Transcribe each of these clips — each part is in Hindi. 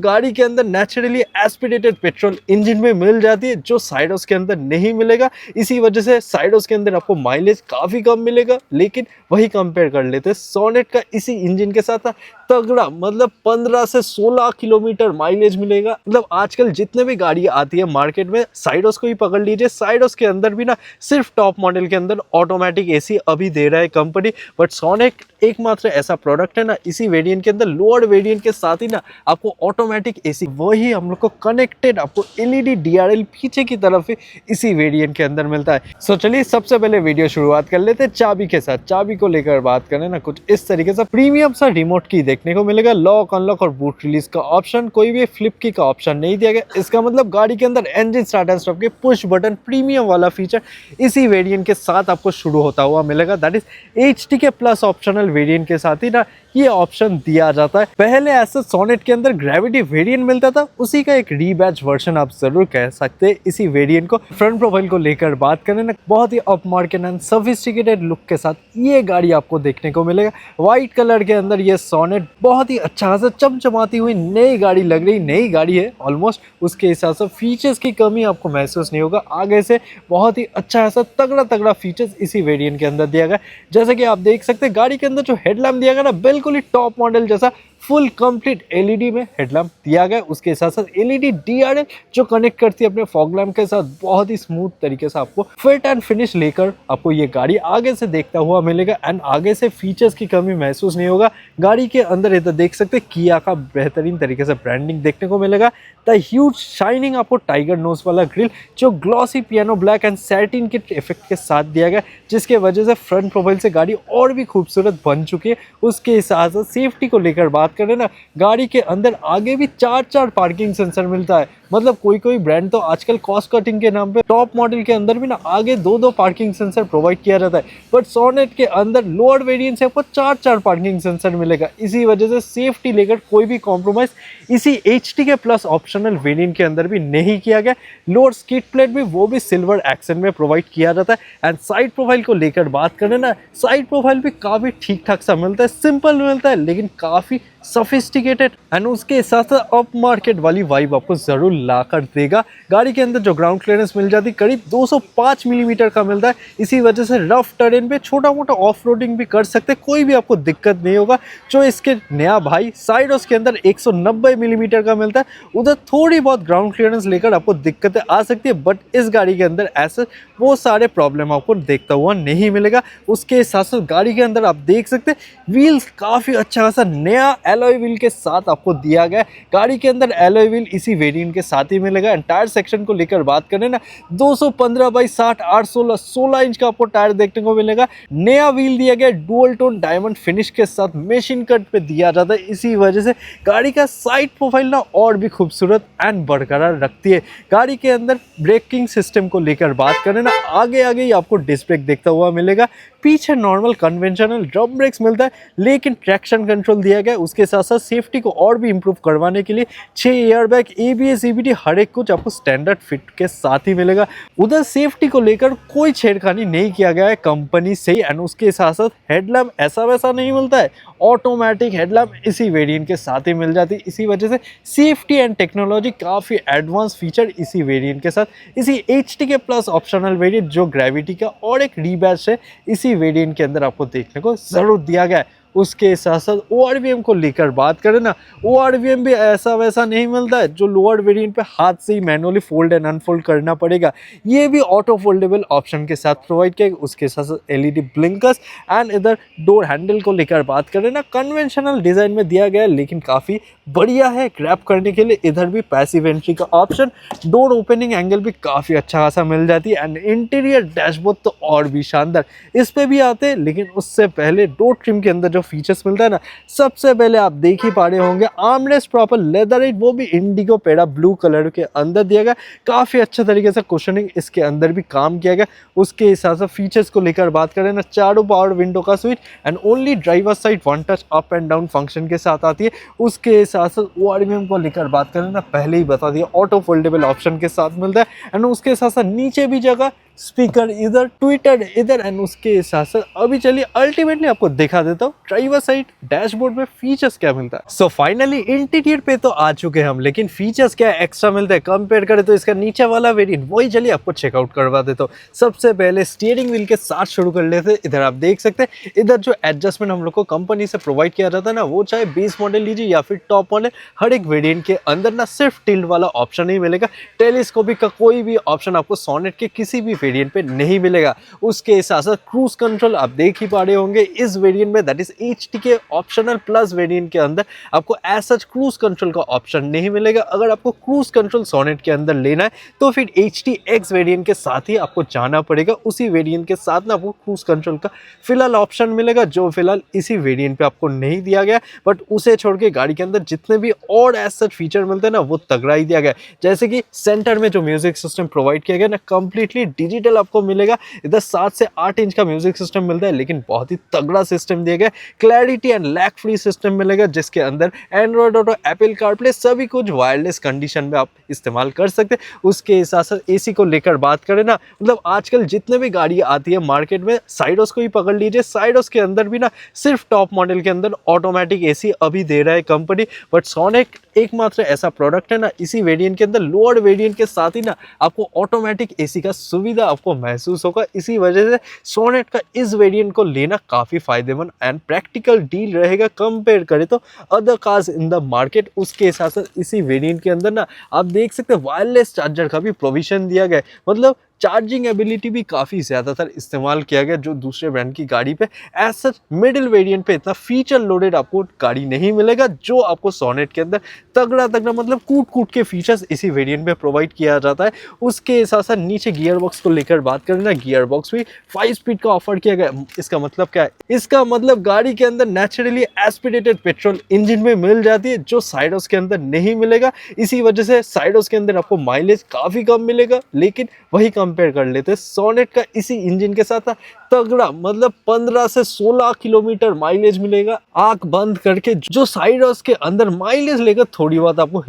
गाड़ी के अंदर नेचुरली एस्पिरेटेड पेट्रोल इंजन में मिल जाती है, जो साइडोस के अंदर नहीं मिलेगा। इसी वजह से साइडोस के अंदर आपको माइलेज काफ़ी कम मिलेगा, लेकिन वही कंपेयर कर लेते हैं सोनेट का इसी इंजन के साथ तगड़ा, मतलब 15 से 16 किलोमीटर माइलेज मिलेगा। मतलब आजकल जितने भी गाड़ी आती है मार्केट में, साइडोस को ही पकड़ लीजिए, साइडोस के अंदर भी ना सिर्फ टॉप मॉडल के अंदर ऑटोमेटिक एसी अभी दे रहा है कंपनी, बट सोनेट एकमात्र ऐसा प्रोडक्ट है ना इसी वेरिएंट के अंदर, लोअर वेरिएंट के साथ ही ना आपको ऑटोमेटिक एसी, वही हम लोग को कनेक्टेड आपको एलईडी डीआरएल पीछे की तरफ इसी वेरिएंट के अंदर मिलता है। सो चलिए सबसे पहले वीडियो शुरुआत कर लेते हैं चाबी के साथ। चाबी को लेकर बात करें ना, कुछ इस तरीके से प्रीमियम सा रिमोट की देखने को मिलेगा, लॉक अनलॉक और बूट रिलीज का ऑप्शन, कोई भी फ्लिप की का ऑप्शन नहीं दिया गया। इसका मतलब गाड़ी के अंदर इंजन स्टार्ट एंड स्टॉप के पुश बटन प्रीमियम वाला फीचर इसी वेरिएंट के साथ आपको शुरू होता हुआ मिलेगा। दैट इज एचटी के प्लस ऑप्शनल वेरिएंट के साथ ही ना ये ऑप्शन दिया जाता है। पहले ऐसे सोनेट के अंदर ग्रेविटी वेरिएंट मिलता था, उसी का एक रीबैच वर्जन आप जरूर कह सकते हैं इसी वेरिएंट को। फ्रंट प्रोफाइल को लेकर बात करें ना, बहुत ही upmarket and sophisticated look के साथ ये गाड़ी आपको देखने को मिलेगा। व्हाइट कलर के अंदर ये सोनेट बहुत ही अच्छा खासा चमचमाती हुई नई गाड़ी लग रही, नई गाड़ी है ऑलमोस्ट, उसके हिसाब से फीचर्स की कमी आपको महसूस नहीं होगा। आगे से बहुत ही अच्छा खासा तगड़ा तगड़ा फीचर्स इसी वेरिएंट के अंदर दिया गया। जैसे कि आप देख सकते हैं गाड़ी के अंदर जो हेडलैम्प दिया गया ना, बिल्कुल ही टॉप मॉडल जैसा फुल कंप्लीट एलईडी में हेडलैम्प दिया गया। उसके साथ साथ एलईडी डीआरएल जो कनेक्ट करती है अपने फॉग लैम्प के साथ, बहुत ही स्मूथ तरीके से आपको फिट एंड फिनिश लेकर आपको ये गाड़ी आगे से देखता हुआ मिलेगा। एंड आगे से फीचर्स की कमी महसूस नहीं होगा। गाड़ी के अंदर इधर देख सकते हैं किया का बेहतरीन तरीके से ब्रांडिंग देखने को मिलेगा। द ह्यूज शाइनिंग आपको टाइगर नोज वाला ग्रिल जो glossy piano black and satin के इफेक्ट के साथ दिया गया, जिसके वजह से फ्रंट प्रोफाइल से गाड़ी और भी खूबसूरत बन चुकी है। उसके साथ साथ सेफ्टी को लेकर बात करें ना, गाड़ी के अंदर आगे भी 4 पार्किंग सेंसर मिलता है। मतलब कोई ब्रांड तो आजकल कॉस्ट कटिंग के नाम पे टॉप मॉडल के अंदर भी ना आगे 2 पार्किंग सेंसर प्रोवाइड किया जाता है, बट सोनेट के अंदर लोअर वेरिएंट से आपको 4 पार्किंग सेंसर मिलेगा। इसी वजह से सेफ्टी लेकर कोई भी कॉम्प्रोमाइज इसी एचटी के प्लस ऑप्शनल वेरिएंट के अंदर भी नहीं किया गया। लोअर स्किड प्लेट भी वो भी सिल्वर एक्सेंट में प्रोवाइड किया जाता है। एंड साइड प्रोफाइल को लेकर बात करें ना, साइड प्रोफाइल भी काफी ठीक ठाक सा मिलता है, सिंपल मिलता है लेकिन काफी सोफिस्टिकेटेड एंड उसके साथ साथ अप मार्केट वाली वाइब आपको जरूर ला कर देगा। गाड़ी के अंदर जो ग्राउंड क्लियरेंस मिल जाती है करीब 205 मिलीमीटर का मिलता है। इसी वजह से रफ टेरेन पे छोटा मोटा ऑफ रोडिंग भी कर सकते हैं, कोई भी आपको दिक्कत नहीं होगा। जो इसके नया भाई साइडोस के अंदर 190 मिलीमीटर का मिलता है, उधर थोड़ी बहुत ग्राउंड क्लियरेंस लेकर आपको दिक्कतें आ सकती है, बट इस गाड़ी के अंदर ऐसे वो सारे प्रॉब्लम आपको देखता हुआ नहीं मिलेगा। उसके साथ साथ गाड़ी के अंदर आप देख सकते हैं व्हील्स काफ़ी अच्छा खासा नया एलॉय व्हील के साथ आपको दिया गया है। गाड़ी के अंदर एलॉय व्हील इसी वेरिएंट के साथ ही मिलेगा। एंड टायर सेक्शन को लेकर बात करें ना, 215/60 816 16 इंच का आपको टायर देखने को मिलेगा। नया व्हील दिया गया डुअल टोन डायमंड फिनिश के साथ मशीन कट पे दिया जाता है। इसी वजह से गाड़ी का साइड प्रोफाइल ना और भी खूबसूरत एंड बरकरार रखती है। गाड़ी के अंदर ब्रेकिंग सिस्टम को लेकर बात करें ना, आगे ही आपको डिस्क ब्रेक देखता हुआ मिलेगा, पीछे नॉर्मल कन्वेंशनल ड्रम ब्रेक्स मिलता है, लेकिन ट्रैक्शन कंट्रोल दिया गया है। उसके साथ साथ सेफ्टी को और भी इंप्रूव करवाने के लिए 6 एयरबैग एबीएस ईबीडी हर एक कुछ आपको स्टैंडर्ड फिट के साथ ही मिलेगा। उधर सेफ्टी को लेकर कोई छेड़खानी नहीं किया गया है कंपनी से। एंड उसके साथ साथ हेडलैम्प ऐसा वैसा नहीं मिलता है, ऑटोमेटिक हेडलैम्प इसी वेरिएंट के साथ ही मिल जाती है। इसी वजह से सेफ्टी एंड टेक्नोलॉजी काफ़ी एडवांस फीचर इसी वेरिएंट के साथ, इसी एचटी के प्लस ऑप्शनल वेरिएंट जो ग्रेविटी का और एक रीबैच है इसी वेरिएंट के अंदर आपको देखने को जरूर दिया गया है। उसके साथ साथ ORVM को लेकर बात करें ना, ORVM भी ऐसा वैसा नहीं मिलता है जो लोअर वेरिएंट पे हाथ से ही मैनुअली फोल्ड एंड अनफोल्ड करना पड़ेगा। ये भी ऑटो फोल्डेबल ऑप्शन के साथ प्रोवाइड किया। उसके साथ साथ एलईडी ब्लिंकर्स एंड इधर डोर हैंडल को लेकर बात करें ना, कन्वेंशनल डिजाइन में दिया गया है लेकिन काफ़ी बढ़िया है ग्रैब करने के लिए। इधर भी पैसिव एंट्री का ऑप्शन, डोर ओपनिंग एंगल भी काफ़ी अच्छा खासा मिल जाती है। एंड इंटीरियर डैशबोर्ड तो और भी शानदार, इस पे भी आते हैं, लेकिन उससे पहले डोर ट्रिम के अंदर जो फीचर्स मिलता है ना, सबसे पहले आप देख ही पा रहे होंगे आर्मरेस्ट प्रॉपर लेदर है, वो भी इंडिगो पेड़ा ब्लू कलर के अंदर दिया गया। काफ़ी अच्छे तरीके से कुशनिंग इसके अंदर भी काम किया गया। उसके हिसाब से फीचर्स को लेकर बात करें ना, चारों पावर विंडो का switch and only driver side one touch up and down function के साथ आती है। उसके साथ साथ ORVM को लेकर बात करें ना, पहले ही बता दिया ऑटो फोल्डेबल ऑप्शन के साथ मिलता है। एंड उसके साथ साथ नीचे भी जगह स्पीकर इधर, ट्विटर इधर एंड उसके साथ साथ अभी चलिए अल्टीमेटली आपको दिखा देता हूँ ड्राइवर साइड डैशबोर्ड में फीचर्स क्या मिलता है। सो फाइनली इंटीरियर पे तो आ चुके हैं हम, लेकिन फीचर्स क्या एक्स्ट्रा मिलता है कंपेयर करें तो इसका नीचे वाला वेरिएंट, वही चलिए आपको चेकआउट करवा देता हूँ। सबसे पहले स्टीयरिंग व्हील के साथ शुरू कर लेते हैं। इधर आप देख सकते हैं, इधर जो एडजस्टमेंट हम लोग को कंपनी से प्रोवाइड किया जाता है ना, वो चाहे बेस मॉडल लीजिए या फिर टॉप मॉडल, हर एक वेरिएंट के अंदर ना सिर्फ टिल्ट वाला ऑप्शन ही मिलेगा, टेलीस्कोपिक का कोई भी ऑप्शन आपको सोनेट के किसी भी वेरिएंट पे नहीं मिलेगा। उसके साथ साथ क्रूज कंट्रोल आप देख ही पा रहे होंगे इस वेरिएंट में, दैट इज एचटी के ऑप्शनल प्लस वेरिएंट के अंदर आपको एज सच क्रूज कंट्रोल का ऑप्शन नहीं मिलेगा। अगर आपको क्रूज कंट्रोल सोनेट के अंदर लेना है तो फिर एचटी एक्स वेरिएंट के साथ ही आपको जाना पड़ेगा। उसी वेरिएंट के साथ ना आपको क्रूज कंट्रोल का फिलहाल ऑप्शन मिलेगा, जो फिलहाल इसी वेरिएंट पे आपको नहीं दिया गया, बट उसे छोड़ के गाड़ी के अंदर जितने भी और एज सच फीचर मिलते हैं ना, वो तगड़ा ही दिया गया है। जैसे कि सेंटर में जो म्यूजिक सिस्टम प्रोवाइड किया गया ना, कंप्लीटली डिजिटल आपको मिलेगा। इधर 7 से 8 इंच का म्यूजिक सिस्टम मिलता है, लेकिन बहुत ही तगड़ा सिस्टम दिया गया। Clarity and lag free system मिलेगा, जिसके अंदर एंड्रॉइड ऑटो, एप्पल कारप्ले सभी कुछ वायरलेस कंडीशन में आप इस्तेमाल कर सकते हैं। उसके साथ साथ एसी को लेकर बात करें ना, मतलब आजकल जितने भी गाड़ी आती है मार्केट में, साइडोस को ही पकड़ लीजिए, साइडोस के अंदर भी ना सिर्फ टॉप मॉडल के अंदर ऑटोमेटिक एसी अभी दे रहा है कंपनी, बट सोनेट एकमात्र ऐसा प्रोडक्ट है ना इसी वेरिएंट के अंदर, लोअर वेरिएंट के साथ ही ना आपको ऑटोमेटिक एसी का सुविधा आपको महसूस होगा। इसी वजह से सोनेट का इस वेरिएंट को लेना काफ़ी फायदेमंद एंड प्रैक्टिकल डील रहेगा कंपेयर करें तो other cars in the market. उसके साथ साथ इसी वेरिएंट के अंदर ना आप देख सकते हैं वायरलेस चार्जर का भी प्रोविजन दिया गया है, मतलब चार्जिंग एबिलिटी भी काफ़ी ज़्यादातर इस्तेमाल किया गया, जो दूसरे ब्रांड की गाड़ी पे एज सच मिडिल वेरिएंट पे इतना फीचर लोडेड आपको गाड़ी नहीं मिलेगा, जो आपको सोनेट के अंदर तगड़ा तगड़ा मतलब कूट कूट के फीचर्स इसी वेरिएंट में प्रोवाइड किया जाता है। उसके साथ साथ नीचे गियर बॉक्स को लेकर बात करें ना, गियर बॉक्स भी 5 स्पीड का ऑफर किया गया। इसका मतलब क्या है? इसका मतलब गाड़ी के अंदर नेचुरली एस्पिरेटेड पेट्रोल इंजन में मिल जाती है, जो साइडोस के अंदर नहीं मिलेगा। इसी वजह से साइडोस के अंदर आपको माइलेज काफ़ी कम मिलेगा, लेकिन वही कंपेयर कर लेते हैं सोनेट का इसी इंजन के साथ तगड़ा, मतलब 15 से 16 किलोमीटर माइलेज मिलेगा आंख बंद करके, जो साइडोस के अंदर माइलेज लेकर थोड़ी बहुत आपको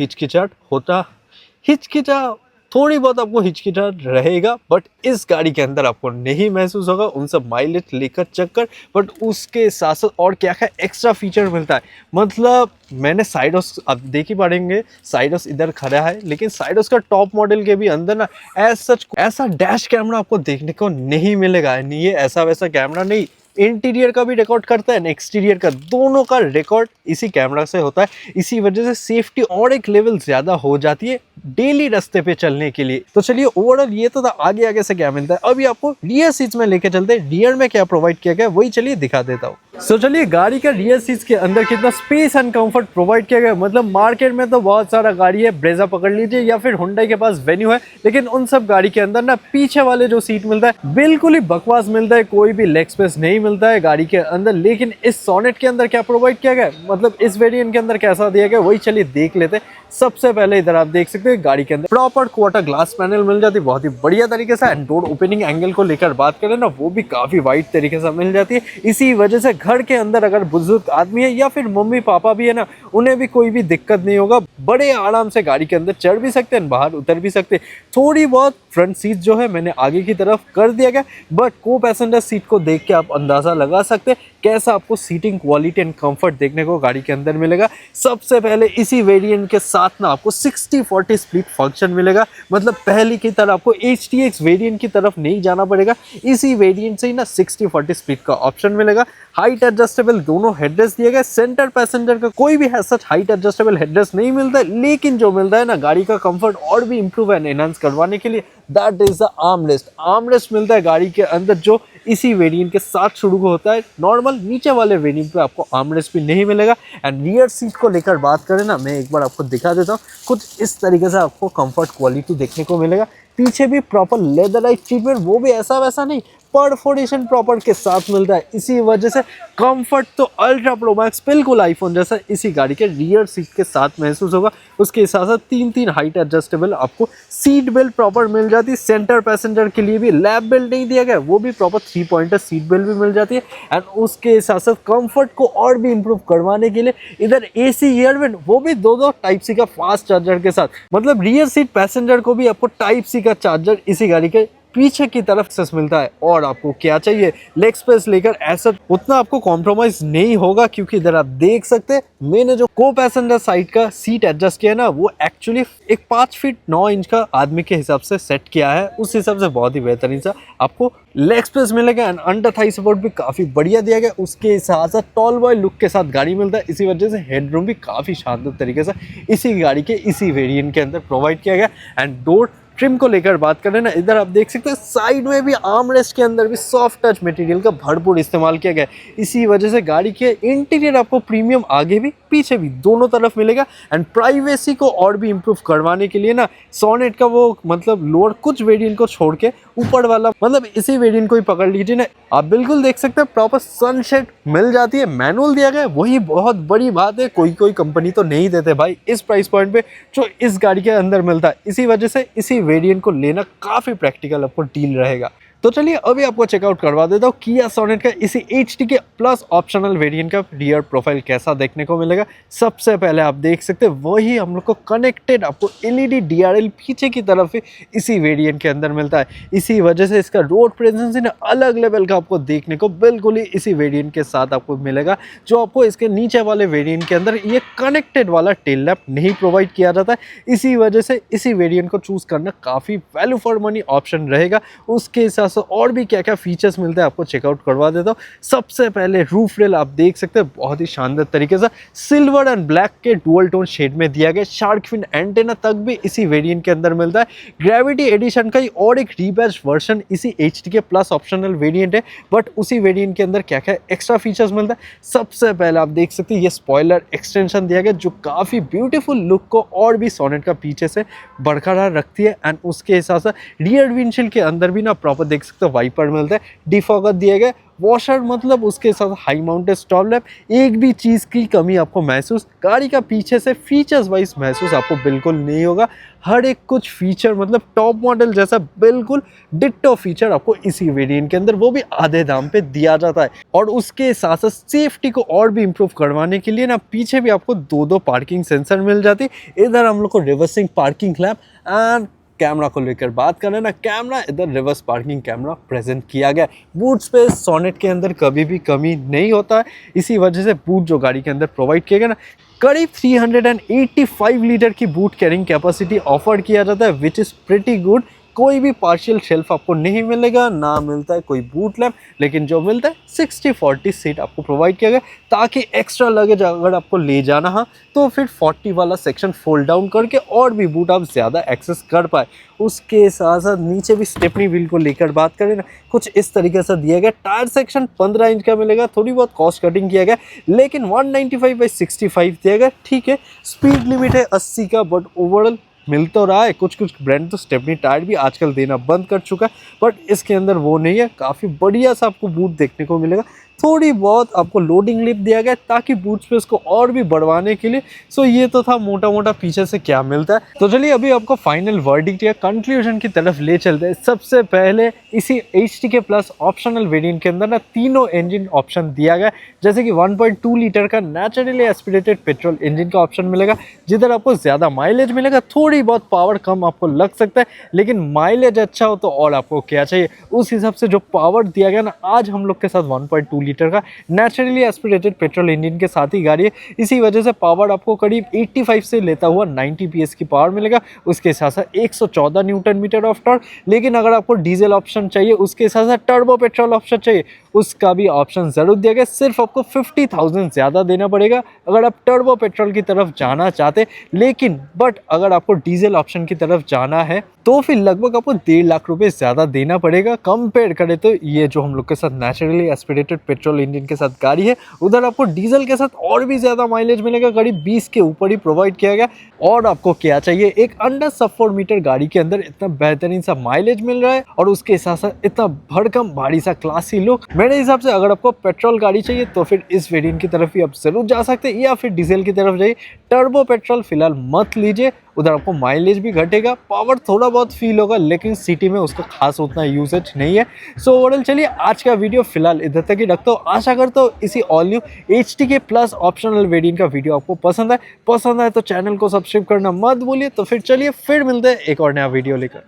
थोड़ी बहुत आपको हिचकिचाहट रहेगा, बट इस गाड़ी के अंदर आपको नहीं महसूस होगा उन सब माइलेज लेकर चक्कर। बट उसके साथ साथ और क्या क्या एक्स्ट्रा फीचर मिलता है, मतलब मैंने साइडोस आप देख ही पड़ेंगे, साइडोस इधर खड़ा है, लेकिन साइडोस का टॉप मॉडल के भी अंदर ना ऐसा डैश कैमरा आपको देखने को नहीं मिलेगा। नहीं, ये ऐसा वैसा कैमरा नहीं, इंटीरियर का भी रिकॉर्ड करता है, एक्सटीरियर का, दोनों का रिकॉर्ड इसी कैमरा से होता है। इसी वजह से सेफ्टी और एक लेवल ज्यादा हो जाती है डेली रास्ते पे चलने के लिए। तो चलिए ओवरऑल ये तो था, आगे आगे से क्या मिलता है। अभी आपको रियर सीट्स में लेके चलते हैं, रियर में क्या प्रोवाइड किया गया वही चलिए दिखा देता हूँ। सो चलिए गाड़ी का रियर सीट्स के अंदर कितना स्पेस एंड कंफर्ट प्रोवाइड किया गया, मतलब मार्केट में तो बहुत सारा गाड़ी है, ब्रेजा पकड़ लीजिए या फिर हुंडई के पास वेन्यू है, लेकिन उन सब गाड़ी के अंदर ना पीछे वाले जो सीट मिलता है बिल्कुल ही बकवास मिलता है, कोई भी लेग स्पेस नहीं मिलता है गाड़ी के अंदर। लेकिन इस सोनेट के अंदर क्या प्रोवाइड किया गया, मतलब इस वेरिएंट के अंदर कैसा दिया गया वही चलिए देख लेते हैं। सबसे पहले इधर आप देख सकते हैं गाड़ी के अंदर प्रॉपर क्वार्टर ग्लास पैनल मिल जाती है बहुत ही बढ़िया तरीके से, एंड डोर ओपनिंग एंगल को लेकर बात करें ना, वो भी काफी वाइड तरीके से मिल जाती है। इसी वजह से घर के अंदर अगर बुजुर्ग आदमी है या फिर मम्मी पापा भी है ना, उन्हें भी कोई भी दिक्कत नहीं होगा, बड़े आराम से गाड़ी के अंदर चढ़ भी सकते हैं, बाहर उतर भी सकते हैं। थोड़ी बहुत फ्रंट सीट जो है मैंने आगे की तरफ कर दिया गया, बट को पैसेंजर सीट को देख के आप अंदाजा लगा सकते हैं कैसा आपको सीटिंग क्वालिटी एंड कंफर्ट देखने को गाड़ी के अंदर मिलेगा। सबसे पहले इसी वेरिएंट के साथ ना आपको 60-40 स्प्लिट फंक्शन मिलेगा, मतलब पहले की तरह आपको HTX वेरिएंट की तरफ नहीं जाना पड़ेगा, इसी वेरिएंट से ही ना 60-40 स्प्लिट का ऑप्शन मिलेगा। हाइट एडजस्टेबल दोनों हेडरेस्ट दिए गए, सेंटर पैसेंजर का कोई भी है सच हाइट एडजस्टेबल हेडरेस्ट नहीं मिलता है, लेकिन जो मिलता है ना गाड़ी का कंफर्ट और भी इंप्रूव एंड एनहांस करवाने के लिए, दैट इज द आर्मरेस्ट मिलता है गाड़ी के अंदर, जो इसी वेरिएंट के साथ शुरू होता है। नॉर्मल नीचे वाले वेरिएंट पे आपको आर्मरेस्ट भी नहीं मिलेगा। एंड रियर सीट को लेकर बात करें ना, मैं एक बार आपको दिखा देता हूँ, कुछ इस तरीके से आपको कंफर्ट क्वालिटी देखने को मिलेगा। पीछे भी प्रॉपर लेदराइज ट्रीटमेंट, वो भी ऐसा वैसा नहीं, परफोरेशन प्रॉपर के साथ मिलता है। इसी वजह से कंफर्ट तो अल्ट्रा प्रो मैक्स बिल्कुल आईफोन जैसा इसी गाड़ी के रियर सीट के साथ महसूस होगा। उसके साथ साथ 3 हाइट एडजस्टेबल आपको सीट बेल्ट प्रॉपर मिल जाती है। सेंटर पैसेंजर के लिए भी लैप बेल्ट नहीं दिया गया, वो भी प्रॉपर 3 पॉइंटर सीट बेल्ट भी मिल जाती है। एंड उसके साथ साथ कंफर्ट को और भी इंप्रूव करवाने के लिए इधर AC ईयर वेंट, वो भी 2 टाइप सी का फास्ट चार्जर के साथ, मतलब रियर सीट पैसेंजर को भी आपको टाइप सी का चार्जर इसी गाड़ी के पीछे की तरफ एक्सेस मिलता है। और आपको क्या चाहिए, लेग स्पेस लेकर ऐसा उतना आपको कॉम्प्रोमाइज नहीं होगा, क्योंकि इधर आप देख सकते हैं मैंने जो को पैसेंजर साइड का सीट एडजस्ट किया ना, वो एक्चुअली एक 5 फीट 9 इंच का आदमी के हिसाब से सेट किया है। उस हिसाब से बहुत ही बेहतरीन सा आपको लेग स्पेस मिलेगा एंड अंडर थाई सपोर्ट भी काफी बढ़िया दिया गया। उसके साथ साथ टॉल बॉय लुक के साथ गाड़ी मिलता है, इसी वजह से हेडरूम भी काफी शानदार तरीके से इसी गाड़ी के इसी वेरिएंट के अंदर प्रोवाइड किया गया। एंड डोर ट्रिम को लेकर बात करें ना, इधर आप देख सकते हैं साइड में भी आर्मरेस्ट के अंदर भी सॉफ्ट टच मटेरियल का भरपूर इस्तेमाल किया गया है। इसी वजह से गाड़ी के इंटीरियर आपको प्रीमियम आगे भी पीछे भी दोनों तरफ मिलेगा। एंड प्राइवेसी को और भी इम्प्रूव करवाने के लिए ना सोनेट का वो मतलब लोअर कुछ वेरिएंट को छोड़ के ऊपर वाला मतलब इसी वेरिएंट को ही पकड़ लीजिए ना, आप बिल्कुल देख सकते हैं प्रॉपर सनशेड मिल जाती है। मैनुअल दिया गया है, वही बहुत बड़ी बात है, कोई कंपनी तो नहीं देते भाई इस प्राइस पॉइंट पे जो इस गाड़ी के अंदर मिलता है। इसी वजह से इसी वेरिएंट को लेना काफी प्रैक्टिकल आपको डील रहेगा। तो चलिए अभी आपको चेकआउट करवा देता हूँ किया सोनेट का इसी एचटी के प्लस ऑप्शनल वेरिएंट का रियर प्रोफाइल कैसा देखने को मिलेगा। सबसे पहले आप देख सकते हैं वही हम लोग को कनेक्टेड आपको एलईडी डीआरएल पीछे की तरफ इसी वेरिएंट के अंदर मिलता है। इसी वजह से इसका रोड प्रेजेंस ना अलग लेवल का आपको देखने को बिल्कुल ही इसी वेरिएंट के साथ आपको मिलेगा, जो आपको इसके नीचे वाले वेरिएंट के अंदर ये कनेक्टेड वाला टेल लैम्प नहीं प्रोवाइड किया जाता है। इसी वजह से इसी वेरिएंट को चूज करना काफी वैल्यू फॉर मनी ऑप्शन रहेगा। उसके साथ और भी क्या क्या फीचर्स मिलते हैं आपको चेकआउट करवा देता हूँ। सबसे पहले रूफ रेल आप देख सकते हैं बहुत ही शानदार तरीके से सिल्वर एंड ब्लैक के डुअल टोन शेड में दिया गया। शार्क फिन एंटेना तक भी इसी वेरिएंट के अंदर मिलता है। ग्रेविटी एडिशन का ही और एक रीबैच वर्जन इसी एचटी के प्लस ऑप्शनल वेरिएंट है, बट उसी वेरिएंट के अंदर क्या क्या एक्स्ट्रा फीचर्स मिलता है। सबसे पहले आप देख सकते हैं ये स्पॉइलर एक्सटेंशन दिया गया, जो काफी ब्यूटीफुल लुक को और भी सोनेट का पीछे से बरकरार रखती है। एंड उसके हिसाब से रियर विंडशील्ड के अंदर भी ना प्रॉपर देख सकते हैं वाइपर मिलता है, डिफॉगर दिए गए, वॉशर मतलब उसके साथ हाई माउंटेड स्टॉप लैम्प। एक भी चीज़ की कमी आपको महसूस गाड़ी का पीछे से फीचर्स वाइज महसूस आपको बिल्कुल नहीं होगा। हर एक कुछ फीचर मतलब टॉप मॉडल जैसा बिल्कुल डिट्टो फीचर आपको इसी वेरिएंट के अंदर वो भी आधे दाम पे दिया जाता है। और उसके साथ साथ सेफ्टी को और भी इम्प्रूव करवाने के लिए ना पीछे भी आपको दो पार्किंग सेंसर मिल जाती है। इधर हम लोग को reversing parking lamp and camera को लेकर बात करें ना, कैमरा इधर रिवर्स पार्किंग कैमरा प्रेजेंट किया गया। बूट स्पेस सोनेट के अंदर कभी भी कमी नहीं होता है। इसी वजह से बूट जो गाड़ी के अंदर प्रोवाइड किया गया ना, करीब 385 लीटर की बूट कैरिंग कैपेसिटी ऑफर किया जाता है, विच इज़ प्रिटी गुड। कोई भी पार्शियल शेल्फ आपको नहीं मिलेगा, ना मिलता है कोई बूट लैम्प, लेकिन जो मिलता है 60-40 सीट आपको प्रोवाइड किया गया, ताकि एक्स्ट्रा लगेज अगर आपको ले जाना है तो फिर 40 वाला सेक्शन फोल्ड डाउन करके और भी बूट आप ज़्यादा एक्सेस कर पाए। उसके साथ साथ नीचे भी स्टेपनी व्हील को लेकर बात करें ना, कुछ इस तरीके से दिया गया। टायर सेक्शन 15 इंच का मिलेगा, थोड़ी बहुत कॉस्ट कटिंग किया गया, लेकिन 195/65 दिया गया। ठीक है, स्पीड लिमिट है 80 का, बट ओवरऑल मिल तो रहा है। कुछ ब्रांड तो स्टेपनी टायर भी आजकल देना बंद कर चुका है, बट इसके अंदर वो नहीं है। काफ़ी बढ़िया सा आपको बूट देखने को मिलेगा। थोड़ी बहुत आपको लोडिंग लिप दिया गया ताकि बूट स्पेस को और भी बढ़वाने के लिए। सो ये तो था मोटा मोटा पीछे से क्या मिलता है। तो चलिए अभी आपको फाइनल वर्डिक्ट या कंक्लूजन की तरफ ले चलते हैं। सबसे पहले इसी एचटी के प्लस ऑप्शनल वेरिएंट के अंदर ना तीनों इंजन ऑप्शन दिया गया, जैसे कि 1.2 लीटर का नेचुरली एस्पिरेटेड पेट्रोल इंजन का ऑप्शन मिलेगा, जिधर आपको ज़्यादा माइलेज मिलेगा। थोड़ी बहुत पावर कम आपको लग सकता है, लेकिन माइलेज अच्छा हो तो और आपको क्या चाहिए। उस हिसाब से जो पावर दिया गया ना, आज हम लोग के साथ 1.2 लीटर का नेचुरली एस्पिरेटेड पेट्रोल इंजन के साथ ही गाड़ी है। इसी वजह से पावर आपको करीब 85 से लेता हुआ 90 PS की पावर मिलेगा। उसके साथ साथ 114 न्यूटन मीटर ऑफ टॉर्क। लेकिन अगर आपको डीजल ऑप्शन चाहिए, उसके साथ साथ टर्बो पेट्रोल ऑप्शन चाहिए, उसका भी ऑप्शन ज़रूर दिया गया। सिर्फ आपको 50,000 ज़्यादा देना पड़ेगा अगर आप टर्बो पेट्रोल की तरफ जाना चाहते। लेकिन बट अगर आपको डीजल ऑप्शन की तरफ जाना है तो फिर लगभग आपको 1.5 लाख रुपए ज़्यादा देना पड़ेगा। कंपेयर करें तो ये जो हम लोग के साथ नेचुरली एस्पिरेटेड पेट्रोल इंजन के साथ गाड़ी है, उधर आपको डीजल के साथ और भी ज़्यादा माइलेज मिलेगा, करीब 20 के ऊपर ही प्रोवाइड किया गया। और आपको क्या चाहिए, एक अंडर सब 4 मीटर गाड़ी के अंदर इतना बेहतरीन सा माइलेज मिल रहा है और उसके साथ साथ इतना भड़कम भारी सा क्लासी लुक। मेरे हिसाब से अगर आपको पेट्रोल गाड़ी चाहिए तो फिर इस वेरिएंट की तरफ ही आप जरूर जा सकते हैं, या फिर डीजल की तरफ जाइए। टर्बो पेट्रोल फिलहाल मत लीजिए, उधर आपको माइलेज भी घटेगा, पावर थोड़ा बहुत फील होगा, लेकिन सिटी में उसका खास उतना यूसेज नहीं है। सो ओवरऑल चलिए आज का वीडियो फिलहाल इधर तक ही रखता हूँ। आशा करता हूँ इसी ऑल न्यू एचटी के प्लस ऑप्शनल वेरिएंट का वीडियो आपको पसंद आए तो चैनल को सब्सक्राइब करना मत भूलिए। तो फिर चलिए फिर मिलते हैं एक और नया वीडियो लेकर।